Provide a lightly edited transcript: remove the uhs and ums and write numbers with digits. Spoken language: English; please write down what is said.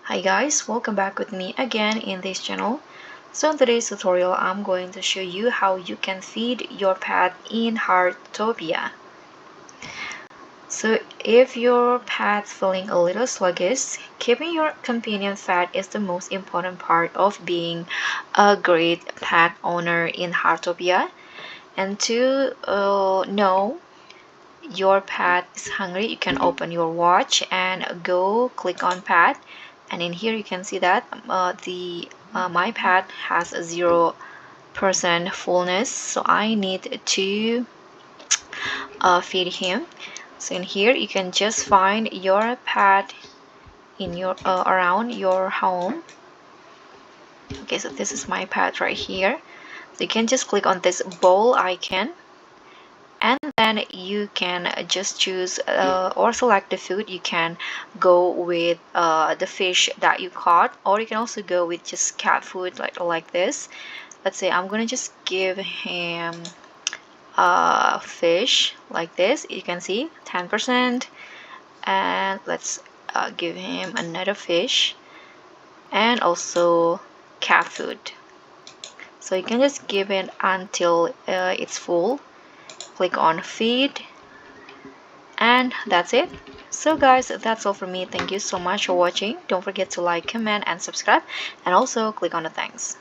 Hi guys, welcome back with me again in this channel. So in today's tutorial, I'm going to show you how you can feed your pet in Heartopia. So if your pet's feeling a little sluggish, keeping your companion fed is the most important part of being a great pet owner in Heartopia. And to know your pet is hungry, you can open your watch and go click on pet, and in here you can see that my pet has a 0% fullness, so I need to feed him. So in here you can just find your pet in your around your home. Okay, so this is my pet right here, so you can just click on this bowl icon, and then you can just choose or select the food. You can go with the fish that you caught, or you can also go with just cat food like this. Let's say I'm gonna just give him fish like this. You can see 10%, and let's give him another fish and also cat food. So you can just give it until it's full. Click on feed, and that's it. So guys, that's all for me. Thank you so much for watching. Don't forget to like, comment, and subscribe, and also click on the thanks.